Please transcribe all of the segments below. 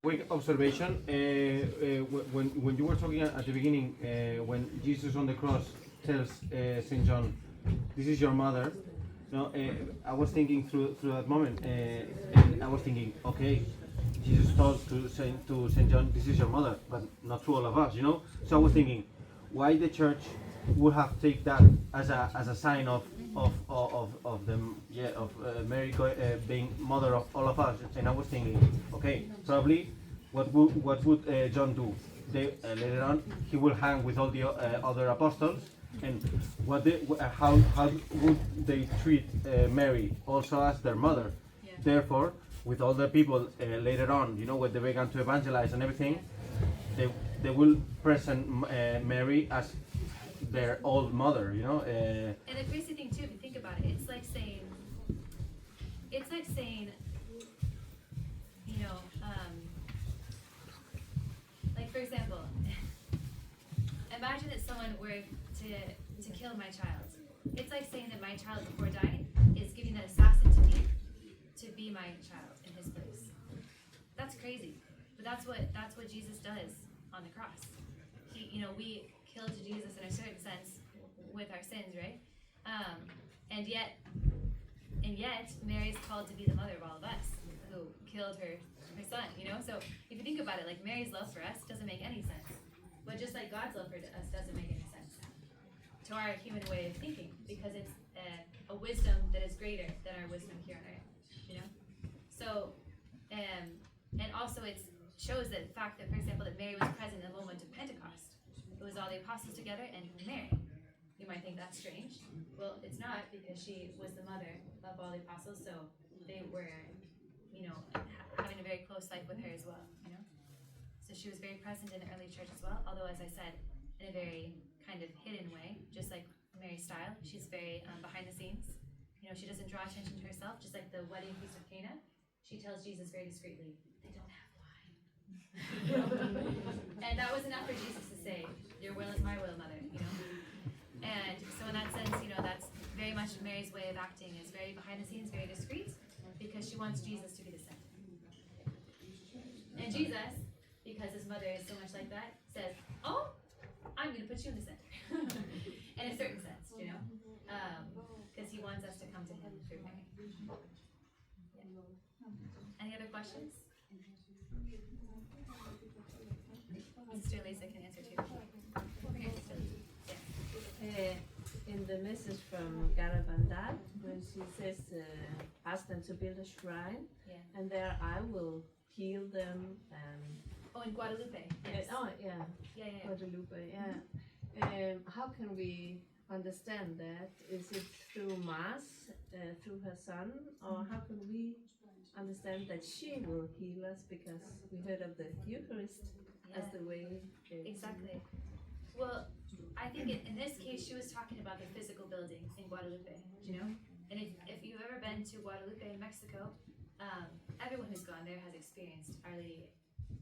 Quick observation. When you were talking at the beginning, when Jesus on the cross tells Saint John, "This is your mother." No, I was thinking through that moment, and I was thinking, okay, Jesus told to Saint John, "This is your mother," but not to all of us, you know. So I was thinking, why the church would have take that as a sign of them, yeah, of Mary being mother of all of us. And I was thinking, okay, probably what would John do? Later on he will hang with all the other apostles, and how would they treat Mary also as their mother? Yeah. Therefore, with all the people later on, you know, when they began to evangelize and everything, they will present Mary as their old mother, you know. And the crazy thing too, if you think about it, it's like saying, you know, like for example, imagine that someone were to kill my child. It's like saying that my child before dying is giving that assassin to me to be my child in his place. That's crazy, but that's what Jesus does on the cross. He, you know, we kill to Jesus in a certain sense with our sins, right? And yet Mary's called to be the mother of all of us who killed her son, you know. So if you think about it, like Mary's love for us doesn't make any sense, but just like God's love for us doesn't make any sense to our human way of thinking, because it's a wisdom that is greater than our wisdom here on earth, you know. So and also it shows that the fact that, for example, that Mary was present in the moment of Pentecost. It was all the apostles together and Mary. You might think that's strange. Well, it's not, because she was the mother of all the apostles, so they were, you know, having a very close life with her as well, you know. So she was very present in the early church as well, although, as I said, in a very kind of hidden way, just like Mary's style. She's very behind the scenes. You know, she doesn't draw attention to herself, just like the wedding feast of Cana. She tells Jesus very discreetly, "They don't have wine." And that was enough for Jesus to say, "Your will is my will, mother," you know. And so in that sense, you know, that's very much Mary's way of acting, is very behind the scenes, very discreet, because she wants Jesus to be the center. And Jesus, because his mother is so much like that, says, "Oh, I'm going to put you in the center." In a certain sense, you know, because he wants us to come to him through Mary. Yeah. Any other questions? Sister Lisa can answer too. Okay, Sister Lisa. Yeah. In the message from Garabandal, when she says, ask them to build a shrine, Yeah. and there I will heal them. Oh, in Guadalupe. Yes. Yeah. Guadalupe, yeah. How can we understand that? Is it through Mass, through her son, or how can we understand that she will heal us, because we heard of the Eucharist as the way? Exactly. Well, I think in this case, she was talking about the physical building in Guadalupe, you know? And if you've ever been to Guadalupe in Mexico, everyone who's gone there has experienced Our Lady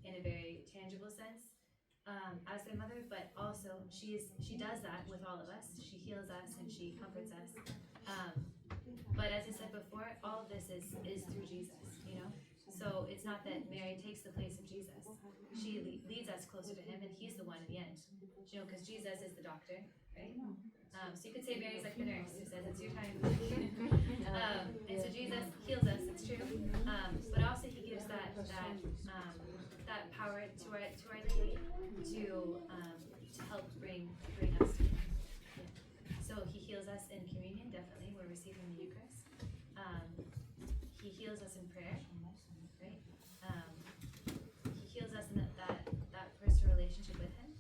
in a very tangible sense as their mother, but also she does that with all of us. She heals us and she comforts us. But as I said before, all of this is through Jesus, you know? So it's not that Mary takes the place of Jesus. She leads us closer to him, and he's the one in the end. You know, because Jesus is the doctor, right? So you could say Mary's like the nurse who says, "It's your time." And so Jesus heals us, it's true. But also he gives that power to our Lady to help bring us to him. Yeah. So he heals us in communion, definitely. We're receiving the Eucharist. He heals us in prayer, right? He heals us in that personal relationship with him,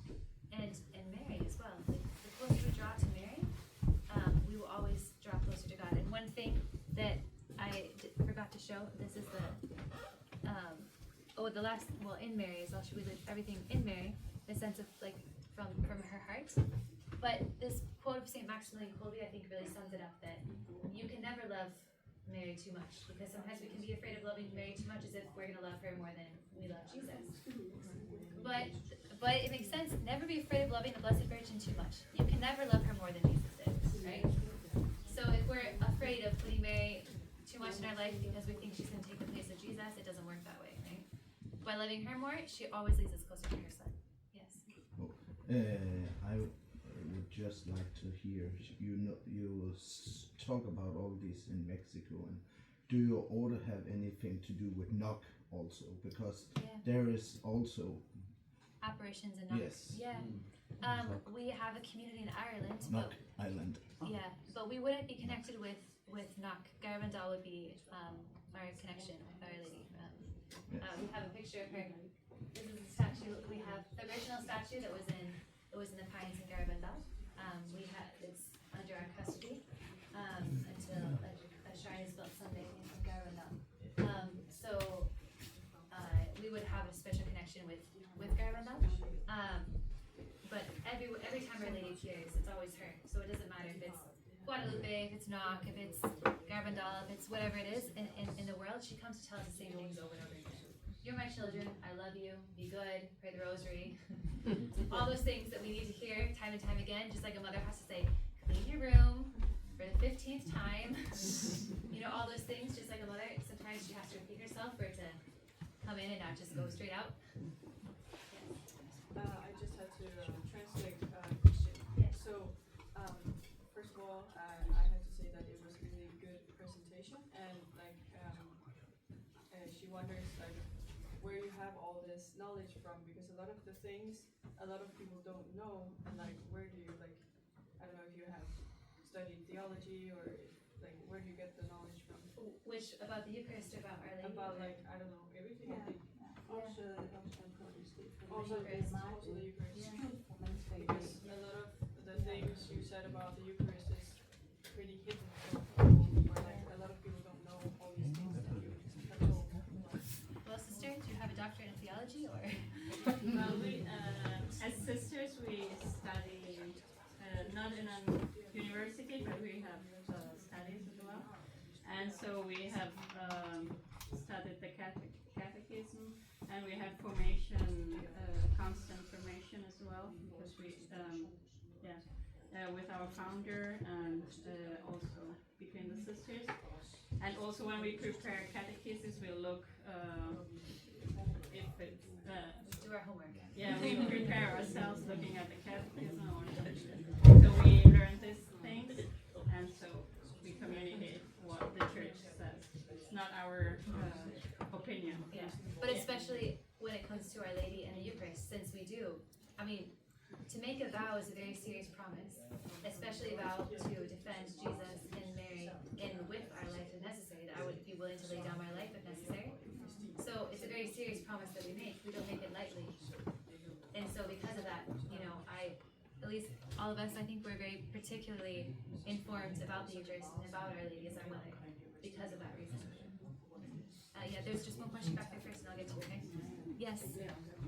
and Mary as well. Like, the closer we draw to Mary, we will always draw closer to God. And one thing that I forgot to show, this is in Mary as well. She was everything in Mary, the sense of like from her heart. But this quote of St. Maximilian Kolbe, I think, really sums it up, that you can never love Mary too much, because sometimes we can be afraid of loving Mary too much, as if we're going to love her more than we love Jesus. But it makes sense. Never be afraid of loving the Blessed Virgin too much. You can never love her more than Jesus did, right? So if we're afraid of putting Mary too much in our life because we think she's going to take the place of Jesus, it doesn't work that way, right? by loving her more, she always leads us closer to her son. Yes. I would just like to hear, you talk about all this in Mexico, and do your order have anything to do with knock also? Because there is also apparitions and knocks. Yes. Yeah. We have a community in Ireland. Knock Island. Yeah, but we wouldn't be connected with knock. Garabandal would be our connection with Our Lady. We have a picture of her. This is a statue. We have the original statue that was in the Pines in Garabandal. It's under our custody until a shrine is built someday in Garabandal. So we would have a special connection with Garabandal. But every time Our Lady appears, it's always her. So it doesn't matter if it's Guadalupe, if it's Knock, if it's Garabandal, if it's whatever it is in the world, she comes to tell us the same things over and over again. You're my children, I love you, be good, pray the rosary. All those things that we need to hear time and time again, just like a mother has to say, clean your room for the 15th time. You know, all those things, just like a mother, sometimes she has to repeat herself for it to come in and not just go straight out. I just had to translate Christian. Yes. So, first of all, I had to say that it was a really good presentation, and like, she wonders like where you have all this knowledge from, because a lot of the things a lot of people don't know, and like where do you like, I don't know if you have studied theology or if, like where do you get the knowledge from? Which, about the Eucharist or about Our Lady? About like, I don't know, everything. I think. Also the Eucharist. Yeah. Because a lot of the things you said about the Eucharist is pretty hidden from people, or like a lot of people don't know all these things that you have told. Well, sister, do you have a doctorate in theology, or? Well, we, as sisters, we study not in a university, but we have studies as well. And so we have studied the catechism, and we have formation, constant formation as well, because we, with our founder and also between the sisters. And also when we prepare catechesis, we look if it's Do our homework. yeah, we prepare ourselves looking at the catechism, so we learn these things, and so we communicate what the church says. It's not our opinion. Yeah, but especially when it comes to Our Lady and the Eucharist, since we do, I mean, to make a vow is a very serious promise, especially a vow to defend Jesus and Mary in with our life if necessary, that I would be willing to lay down my life if necessary. So it's a very serious promise that we make. We don't make it lightly. And so because of that, you know, at least all of us, I think we're very particularly informed about the Eucharist and about Our Lady as our mother because of that reason. Yeah, there's just one question back there first, and I'll get to it, okay? Yes.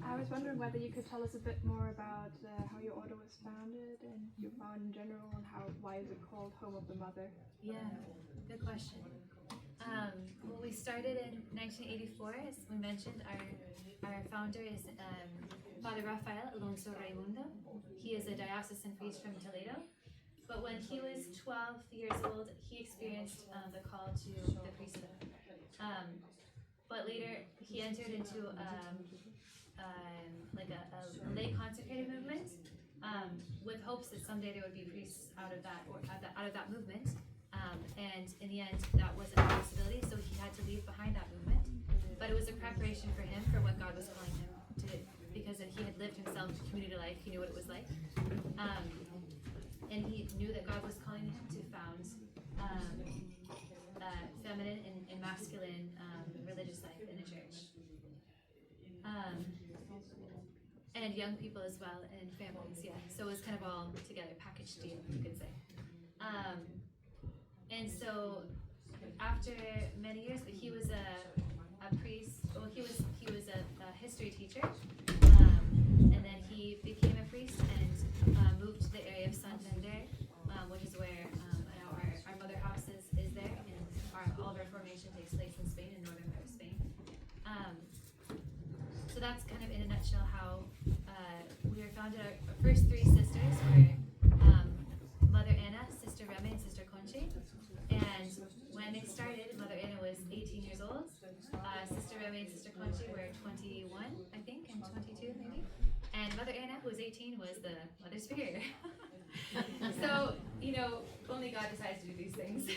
I was wondering whether you could tell us a bit more about how your order was founded and your vow in general, and why is it called Home of the Mother? Yeah, good question. Well, we started in 1984, as we mentioned. Our founder is Father Rafael Alonso Raimundo. He is a diocesan priest from Toledo. But when he was 12 years old, he experienced the call to the priesthood. But later, he entered into like a lay consecrated movement with hopes that someday there would be priests out of that movement. And in the end, that wasn't a possibility, so he had to leave behind that movement. But it was a preparation for him for what God was calling him to do, because he had lived himself community life. He knew what it was like, and he knew that God was calling him to found feminine and masculine religious life in the church, and young people as well, and families. Yeah, so it was kind of all together, packaged deal, you could say. And so after many years, but he was a priest. Well, he was a history teacher, and then he became a priest and moved to the area of Santander, which is where our mother house is there, and all of our formation takes place in Spain, in northern part of Spain. So that's kind of in a nutshell how we were founded. Our first three sisters were Mother Anna, Sister Reme, and Sister Conchi. And when it started, Mother Anna was 18 years old. Sister Remy and Sister Conchi were 21, I think, and 22 maybe. And Mother Anna, who was 18, was the Mother Superior. So, you know, only God decides to do these things.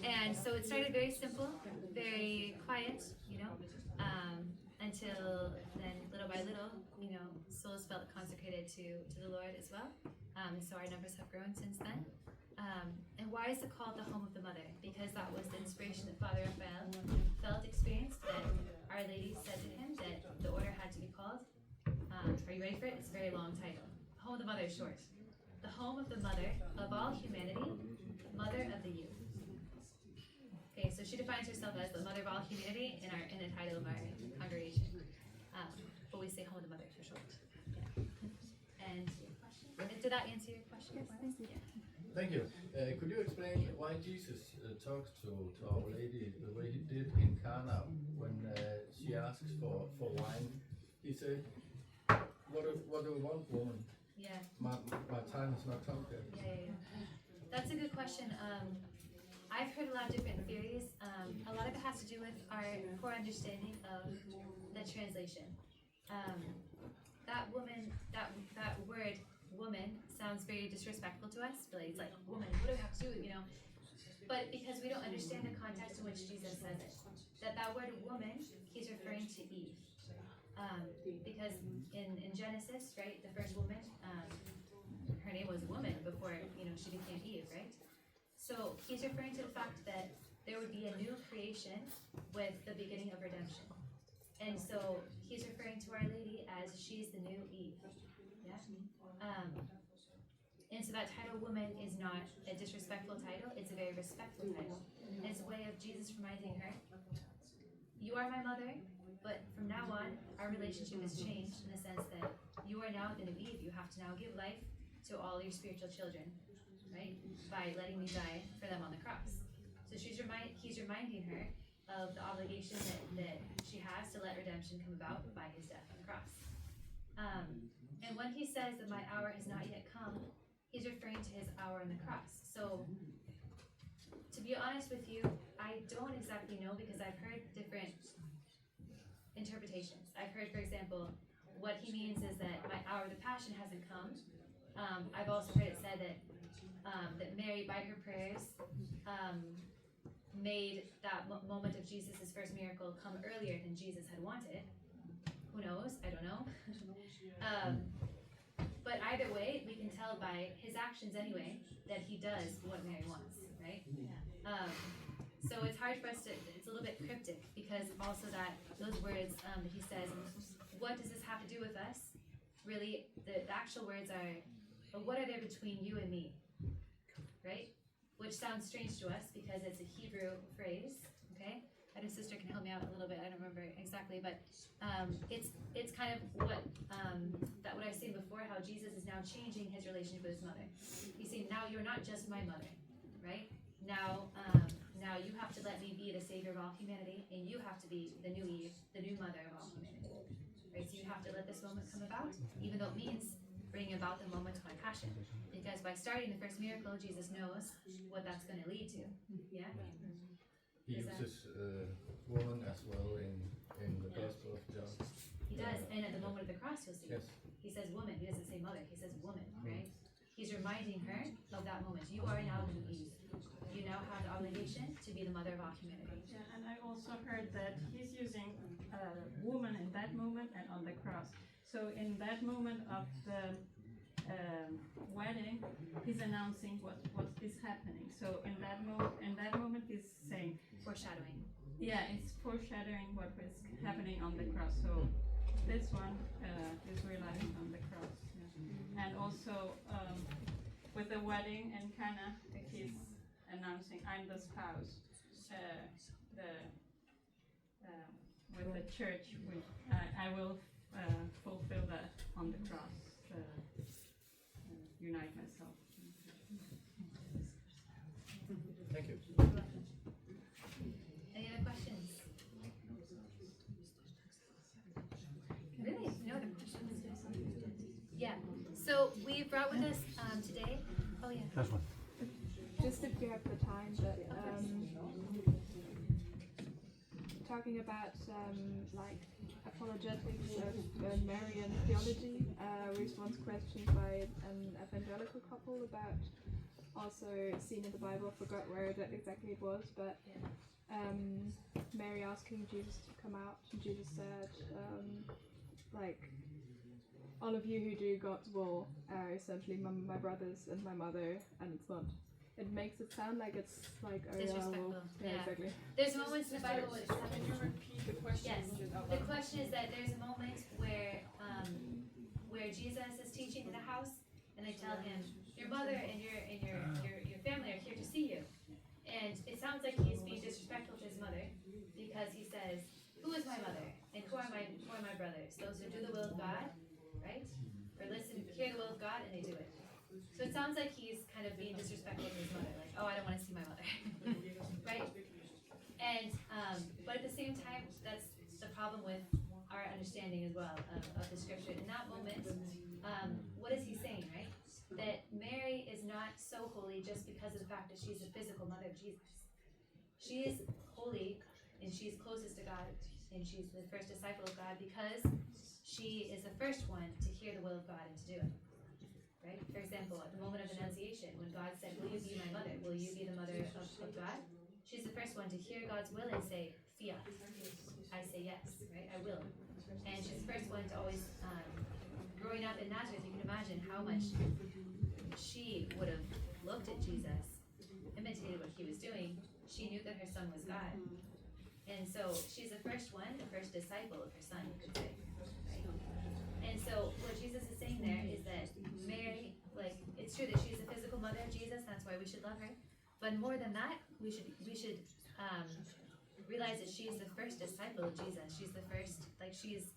And so it started very simple, very quiet, you know, until then, little by little, you know, souls felt consecrated to the Lord as well. And so our numbers have grown since then. And why is it called the home of the mother? Because that was the inspiration that Father Raphael experienced, that Our Lady said to him that the order had to be called. Are you ready for it? It's a very long title. Home of the mother is short. The home of the mother of all humanity, mother of the youth. Okay, so she defines herself as the mother of all humanity in the title of our congregation. But we say home of the mother for short. Yeah. And did that answer your question? Yes, thank you. Yeah. Thank you. Could you explain why Jesus talks to Our Lady the way he did in Cana when she asks for wine? He said, what do you want, woman? Yeah. My time has not come yet. Yeah. That's a good question. I've heard a lot of different theories. A lot of it has to do with our poor understanding of the translation. That woman, that word woman sounds very disrespectful to us. It's like, woman, what do we have to do with, you know? But because we don't understand the context in which Jesus says it, that word woman, he's referring to Eve. Because in Genesis, right, the first woman, her name was woman before, you know, she became Eve, right? So he's referring to the fact that there would be a new creation with the beginning of redemption. And so he's referring to Our Lady as she's the new Eve. Yeah? And so that title, woman, is not a disrespectful title, it's a very respectful title. And it's a way of Jesus reminding her, you are my mother, but from now on, our relationship has changed in the sense that you are now the new Eve. You have to now give life to all your spiritual children, right? By letting me die for them on the cross. So he's reminding her of the obligation that she has to let redemption come about by his death on the cross. And when he says that my hour has not yet come, he's referring to his hour on the cross. So, to be honest with you, I don't exactly know because I've heard different interpretations. I've heard, for example, what he means is that my hour of the passion hasn't come. I've also heard it said that Mary, by her prayers, made that moment of Jesus' first miracle come earlier than Jesus had wanted. Who knows? I don't know. But either way, we can tell by his actions anyway that he does what Mary wants, right? So it's hard for us to, it's a little bit cryptic because also those words that he says, what does this have to do with us? Really, the actual words are, what are there between you and me? Right? Which sounds strange to us because it's a Hebrew phrase, okay? I know Sister can help me out a little bit, I don't remember exactly, but it's kind of what I've seen before, how Jesus is now changing his relationship with his mother. He's saying, now you're not just my mother, right? Now you have to let me be the Savior of all humanity, and you have to be the new Eve, the new mother of all humanity. Right? So you have to let this moment come about, even though it means bringing about the moment of my passion. Because by starting the first miracle, Jesus knows what that's going to lead to. Yeah? He uses woman as well in the Gospel of John. He does, and at the moment of the cross, you'll see. Yes. He says woman, he doesn't say mother, he says woman, right? He's reminding her of that moment. You are now the new Eve. You now have the obligation to be the mother of all humanity. Yeah, and I also heard that he's using woman in that moment and on the cross. So in that moment of the wedding, he's announcing what is happening. So in that moment, he's saying Foreshadowing. Yeah, it's foreshadowing what was happening on the cross. So this one is realizing on the cross. Yeah. And also with the wedding in Cana, he's announcing, "I'm the spouse." With the church, I will fulfill that on the cross. Unite myself. Thank you. Any other questions? Really? No other questions? Yeah. So we brought with us today. Oh yeah. Last one. just if you have the time, but talking about like apologetics of Marian theology, we was once questioned by an evangelical couple about also seen in the Bible, I forgot where exactly it was, but Mary asking Jesus to come out, and Jesus said, like, all of you who do God's will are essentially my brothers and my mother, and it's not. It makes it sound like it's like Disrespectful. Yeah, exactly. There's moments in the Bible where Can you repeat the question? yes. The question is that there's a moment where Jesus is teaching in the house, and they tell him, your mother and your family are here to see you. And it sounds like he's being disrespectful to his mother, because he says, who is my mother? And who are my brothers? Those who do the will of God, right? Or listen, hear the will of God, and they do it. So it sounds like he's kind of being disrespectful to his mother, like, oh, I don't want to see my mother, right? And but at the same time, that's the problem with our understanding as well of the scripture. In that moment, what is he saying, right? That Mary is not so holy just because of the fact that she's the physical mother of Jesus. She is holy, and she's closest to God, and she's the first disciple of God because she is the first one to hear the will of God and to do it. Right? For example, at the moment of Annunciation, when God said, will you be my mother? Will you be the mother of God? She's the first one to hear God's will and say, fiat. I say yes, right? I will. And she's the first one to always, growing up in Nazareth, you can imagine how much she would have looked at Jesus, imitated what he was doing. She knew that her son was God. And so she's the first one, the first disciple of her son, you could say. Right? And so what Jesus is saying there is that Mary, like, it's true that she's the physical mother of Jesus, that's why we should love her. But more than that, we should realize that she's the first disciple of Jesus. She's the first, like, she's,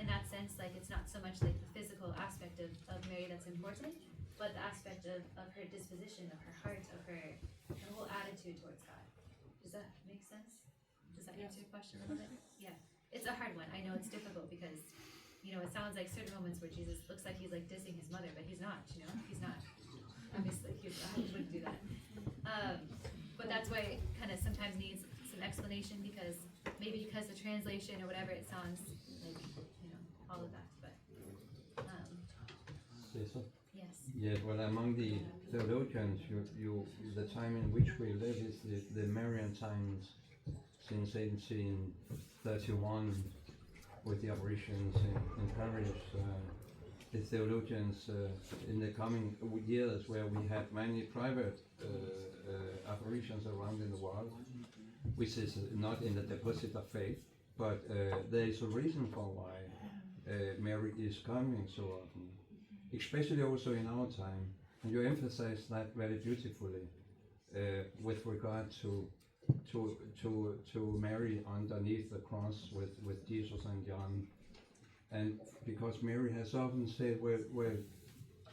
in that sense, like, it's not so much like the physical aspect of Mary that's important, but the aspect of her disposition, of her heart, of her whole attitude towards God. Does that make sense? Does that answer your question a little bit? Yeah. It's a hard one. I know it's difficult because, you know, it sounds like certain moments where Jesus looks like he's like dissing his mother, but he's not, you know? He's not. Obviously, he wouldn't do that. But that's why it kind of sometimes needs some explanation because maybe because the translation or whatever, it sounds like, you know, all of that. But, yes. Yes, well, among the theologians, the time in which we live is the Marian times since 1831 with the apparitions in Paris. The theologians in the coming years where we have many private apparitions around in the world, which is not in the deposit of faith, but there is a reason for why Mary is coming so often, especially also in our time. And you emphasize that very beautifully with regard to Mary underneath the cross with Jesus and John. And because Mary has often said, well,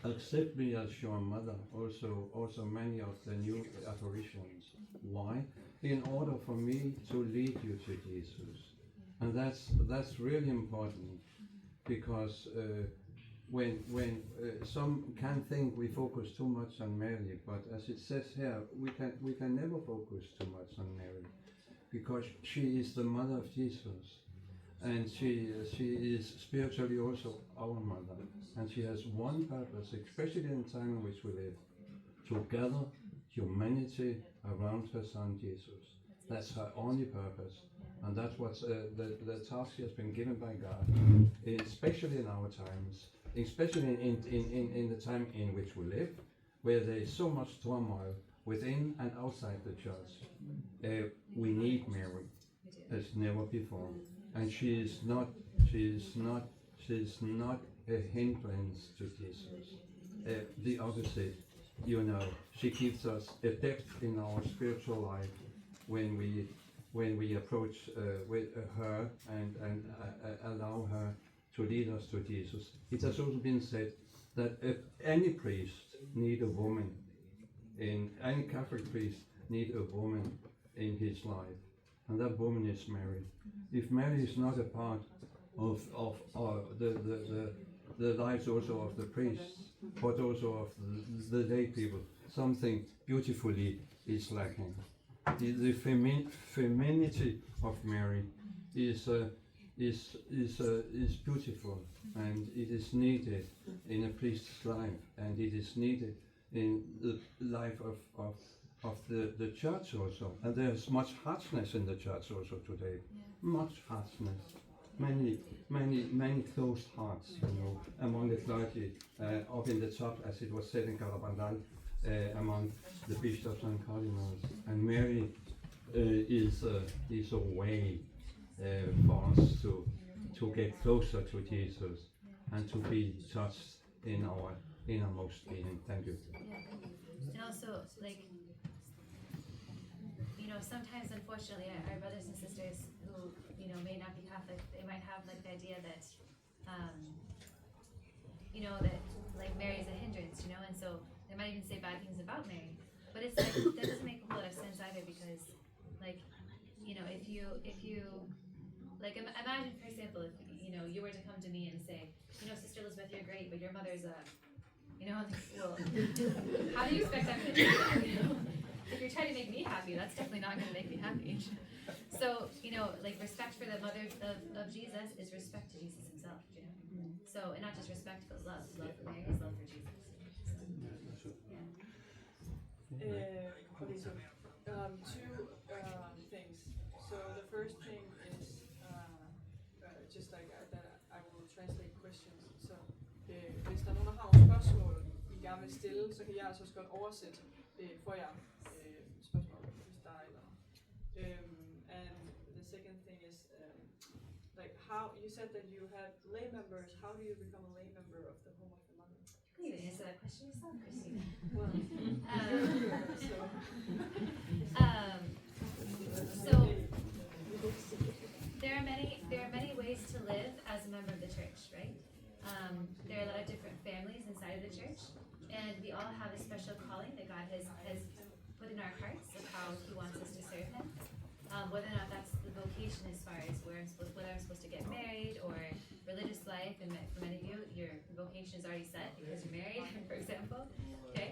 accept me as your mother, also many of the new apparitions. Why? In order for me to lead you to Jesus. And that's really important, because when some can think we focus too much on Mary, but as it says here, we can never focus too much on Mary, because she is the mother of Jesus, and she is spiritually also our mother, and she has one purpose, especially in the time in which we live, to gather humanity around her son Jesus. That's her only purpose, and that's what the task she has been given by God, especially in our times, especially in the time in which we live, where there is so much turmoil within and outside the church. We need Mary as never before, and she is not a hindrance to Jesus. The opposite, you know, she gives us a depth in our spiritual life when we approach with her and allow her to lead us to Jesus. It has also been said that if any priest need a woman, any Catholic priest need a woman in his life, and that woman is Mary. If Mary is not a part of the lives also of the priests, but also of the lay people, something beautifully is lacking. The femininity of Mary is beautiful, and it is needed in a priest's life, and it is needed in the life of the church also. And there's much harshness in the church also today. Much harshness. Many closed hearts, among the clergy, up in the top, as it was said in Carabandal, among the bishops and cardinals. And Mary is a way for us to get closer to Jesus and to be touched in our innermost being. Thank you. And also, like, sometimes, unfortunately, our brothers and sisters who, may not be Catholic, they might have, like, the idea that, that, like, Mary is a hindrance, and so they might even say bad things about Mary. But it's like, that doesn't make a whole lot of sense either, because, like, if you, like, imagine, for example, if, you were to come to me and say, Sister Elizabeth, you're great, but your mother's a, well, how do you expect I'm going to do that, If you're trying to make me happy, that's definitely not going to make me happy. So, like, respect for the mother of Jesus is respect to Jesus himself, So, and not just respect, but love. Love for Mary is love for Jesus. Okay, so two things. So the first thing is just like that I will translate questions. Så hvis der er nogen, der har nogle spørgsmål, I gerne vil stille, så kan jeg altså også godt oversætte for jer spørgsmål, hvis der er et eller andet. And the second thing is like how you said that you had lay members. How do you become a lay member of the Home of the Mother? You can answer that question yourself, Christina. Well, so there are many ways to live as a member of the church, right? There are a lot of different families inside of the church, and we all have a special calling that God has put in our hearts of how He wants us to serve Him. Whether or not that's the vocation as far as whether I'm supposed to get married or religious life, and for many of you, your vocation is already set because you're married, for example. Okay,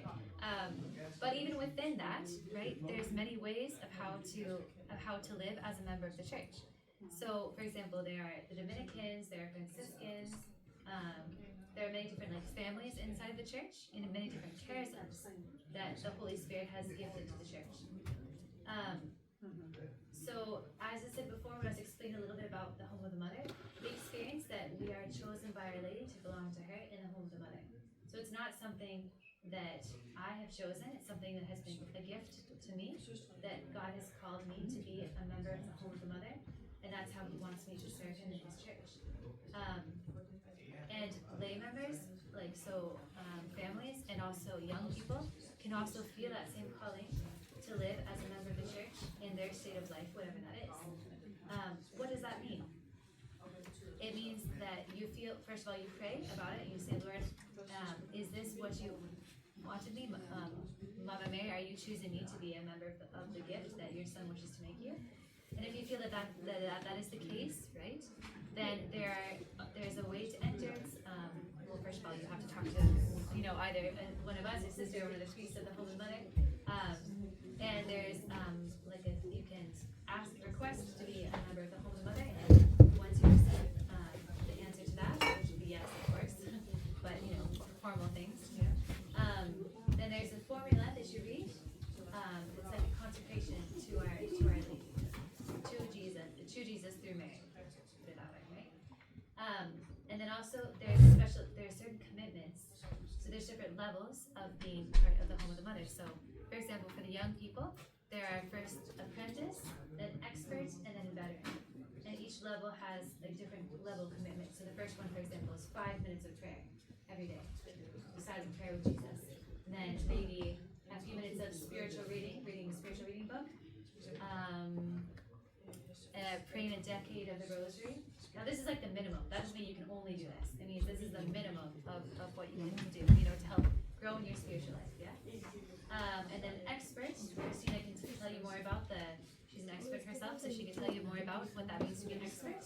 but even within that, right, there's many ways of how to live as a member of the church. So, for example, there are the Dominicans, there are Franciscans. There are many different families inside of the church, and many different charisms that the Holy Spirit has gifted to the church. So, as I said before, when I was explaining a little bit about the Home of the Mother, we experience that we are chosen by Our Lady to belong to her in the Home of the Mother. So it's not something that I have chosen, it's something that has been a gift to me, that God has called me to be a member of the Home of the Mother, and that's how He wants me to serve Him in His church. And lay members, families, and also young people can also feel that same calling to live as a member of the church in their state of life, whatever that is. What does that mean? It means that you feel, first of all, you pray about it, you say, Lord, is this what you wanted me? Mother Mary, are you choosing me to be a member of the gift that your Son wishes to make you? And if you feel that is the case, right, then there's a way to enter. Well, first of all, you have to talk to, either one of us, a sister, or one of the priests of the Holy Mother. And there's you can request to be a member of the Holy Mother, and once you receive the answer to that, which would be yes, of course, but formal things, then there's a formula that you read. It's like a consecration to Our Lady, to Jesus through Mary. Put it that way, right? And then also there's certain commitments. So there's different levels of being part of the Home of the Mother. So, for example, for the young people, there are first apprentice, then expert, and then veteran. And each level has a different level of commitment. So the first one, for example, is 5 minutes of prayer every day, besides prayer with Jesus. And then maybe a few minutes of spiritual reading a spiritual reading book. Praying a decade of the Rosary. Now this is like the minimum. That doesn't mean you can only do this. It means this is the minimum of what you can do, to help grow in your spiritual life, yeah? And then expert, Christina can tell you more about she's an expert herself, so she can tell you more about what that means to be an expert.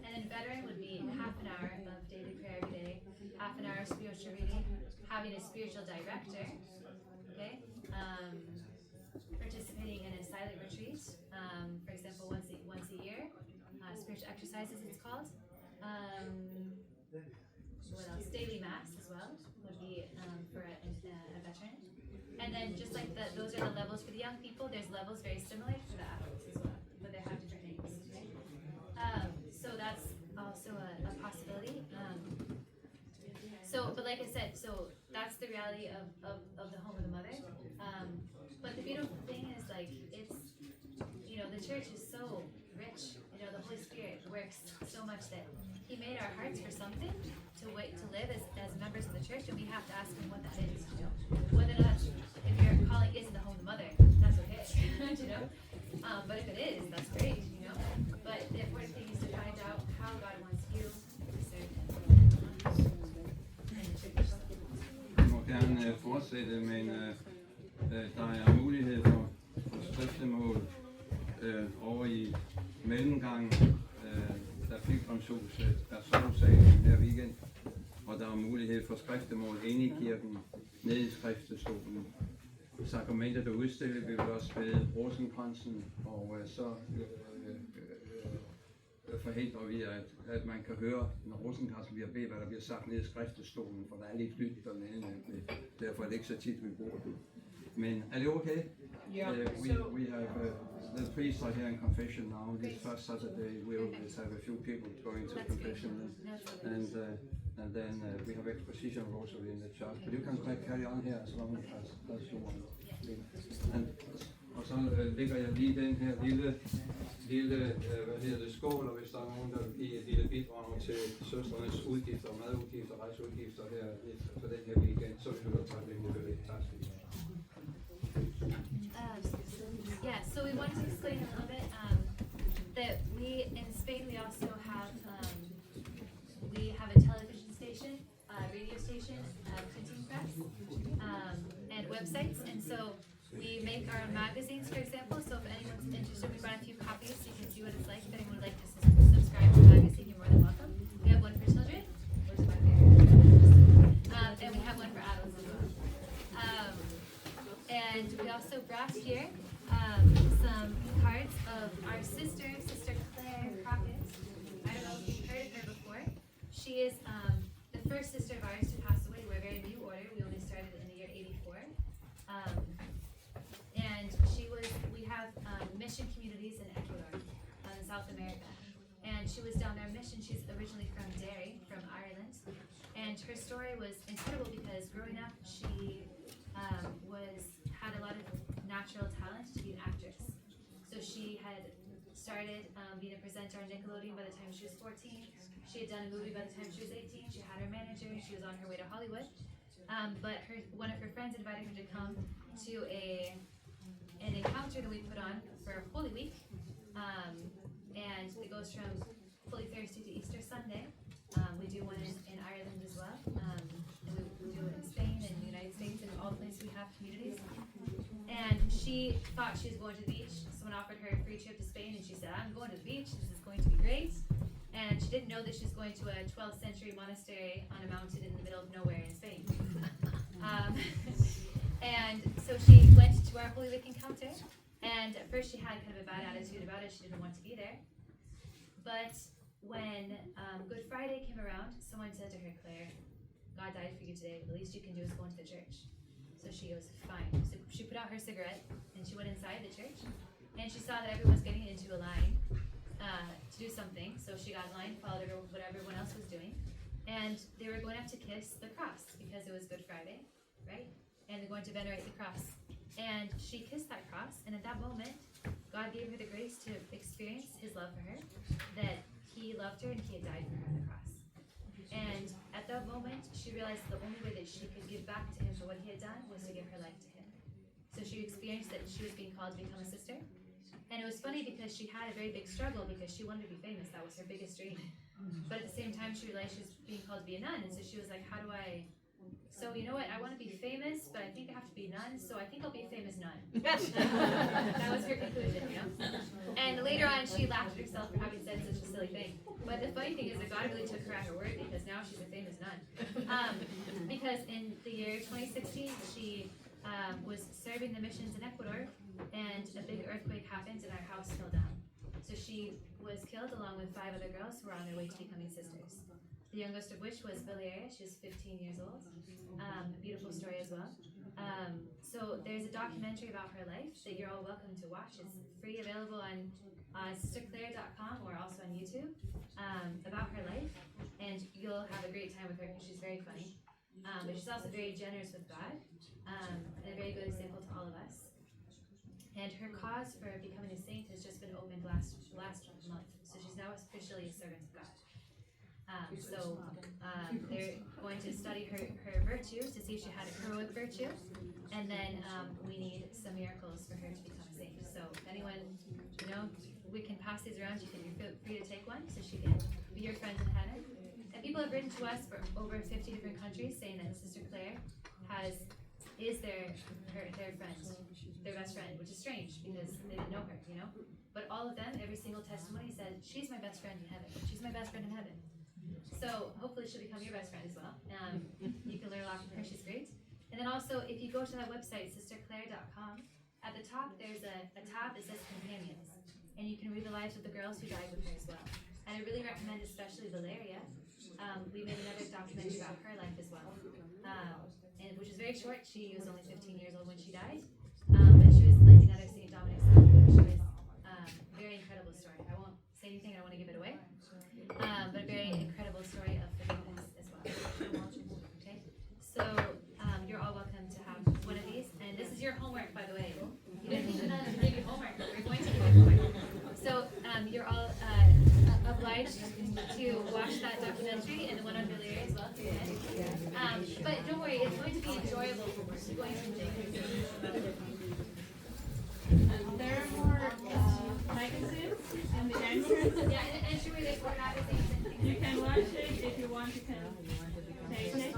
And then veteran would be half an hour of daily prayer every day, half an hour of spiritual reading, having a spiritual director, okay? participating in a silent retreat, for example, once a year, spiritual exercises it's called. What else? Daily mass as well would be for a veteran. And then just like those are the levels for the young people, there's levels very similar for the adults as well, but they have different names. Right? So that's also a possibility. But like I said, so that's the reality of the home of the mother. But the beautiful thing is, like, it's, the church is so rich. The Holy Spirit works so much that He made our hearts for something to live as members of the church, and we have to ask Him what that is. Whether or not, if your calling isn't the home of the mother, that's okay. But if it is, that's great. But the important thing is to find out how God wants you to serve Him. Jeg må gerne fortsætte, men der er mulighed for skriftemål over i mellemgangen. Der pilgrimshuset er solsalen her weekend, og der er mulighed for skriftemål inde i kirken, nede i skriftestolen. Sakramentet er udstillet, vi vil også bede rosenkransen, og så forhindrer vi, at man kan høre, når rosenkransen bliver bedt, hvad der bliver sagt nede i skriftestolen, for der er lidt lyd dernede, derfor er det ikke så tit, vi bruger det. Men er det okay? Yeah. We have the priests are here in confession now. This first Saturday we always have a few people going to confession, and then we have exposition also in the church. But you can carry on here as long as you want. Og så lægger jeg lige den her lille skål, og hvis der er nogen, der vil give et lille bidrag til søstrenes udgifter, madudgifter, rejseudgifter her for den her weekend, så vil du godt tage det lidt. Tak skal I have. Yeah, so we wanted to explain a little bit that we in Spain we also have a television station, radio station, printing press, and websites, and so we make our own magazines, for example. So if anyone's interested, we brought a few copies so you can see what it's like. If anyone would like to subscribe to the magazine, you're more than welcome. We have one for children, which is my favorite, and we have one for adults as well. And we also brought here some cards of our sister Claire Crockett. I don't know if you've heard of her before. She is the first sister of ours to pass away. We're a very new order. We only started in the year 84. And we have mission communities in Ecuador, in South America. And she was down our mission. She's originally from Derry, from Ireland. And her story was incredible because growing up, she had a lot of natural talent to be an actress. So she had started being a presenter on Nickelodeon by the time she was 14. She had done a movie by the time she was 18. She had her manager. She was on her way to Hollywood. But one of her friends invited her to come to an encounter that we put on for Holy Week. And it goes from Holy Thursday to Easter Sunday. We do one in Ireland as well. And we do it in Spain and the United States and all the places we have communities. And she thought she was going to the beach. Someone offered her a free trip to Spain and she said, I'm going to the beach, this is going to be great. And she didn't know that she was going to a 12th century monastery on a mountain in the middle of nowhere in Spain. And so she went to our Holy Week encounter, and at first she had kind of a bad attitude about it. She didn't want to be there. But when Good Friday came around, someone said to her, Claire, God died for you today. The least you can do is go into the church. So she goes, fine. So she put out her cigarette and she went inside the church, and she saw that everyone was getting into a line to do something. So she got in line, followed what everyone else was doing, and they were going up to kiss the cross because it was Good Friday, right? And they're going to venerate the cross. And she kissed that cross, and at that moment, God gave her the grace to experience His love for her, that He loved her and He had died for her on the cross. And at that moment, she realized the only way that she could give back to Him for what He had done was to give her life to Him. So she experienced that she was being called to become a sister. And it was funny because she had a very big struggle because she wanted to be famous. That was her biggest dream. But at the same time, she realized she was being called to be a nun. And so she was like, how do I... So you know what, I want to be famous, but I think I have to be a nun, so I think I'll be a famous nun. That was her conclusion, And later on, she laughed at herself for having said such a silly thing. But the funny thing is that God really took her at her word, because now she's a famous nun. Because in the year 2016, she was serving the missions in Ecuador, and a big earthquake happened and our house fell down. So she was killed along with 5 other girls who were on their way to becoming sisters. The youngest of which was Valeria. She was 15 years old. A beautiful story as well. So there's a documentary about her life that you're all welcome to watch. It's free, available on sisterclaire.com or also on YouTube, about her life. And you'll have a great time with her because she's very funny. But she's also very generous with God, and a very good example to all of us. And her cause for becoming a saint has just been opened last month. So she's now officially a servant of God. They're going to study her virtues to see if she had a heroic virtue. And then we need some miracles for her to become a saint. So if anyone, we can pass these around. You can feel free to take one so she can be your friend in heaven. And people have written to us for over 50 different countries saying that Sister Claire is their friend, their best friend, which is strange because they didn't know her, But all of them, every single testimony said, she's my best friend in heaven. She's my best friend in heaven. So hopefully she'll become your best friend as well. You can learn a lot from her. She's great. And then also, if you go to that website, sisterclaire.com, at the top there's a tab that says companions, and you can read the lives of the girls who died with her as well. And I really recommend, especially Valeria. We made another documentary about her life as well, and which is very short. She was only 15 years old when she died, but she was like another St. Dominic's son. She was very incredible story. I won't say anything. I don't want to give it away, but a very incredible story of forgiveness as well. Okay, so you're all welcome to have one of these, and this is your homework, by the way. You didn't think that to give you homework, but we're going to give you homework. So you're all obliged to watch that documentary and the one on Valeria as well. But don't worry, it's going to be enjoyable. We're going to enjoy it. There are more magazines in the entrance. Yeah, and sure, there's more magazines and things. You can watch it if you want. You can take it.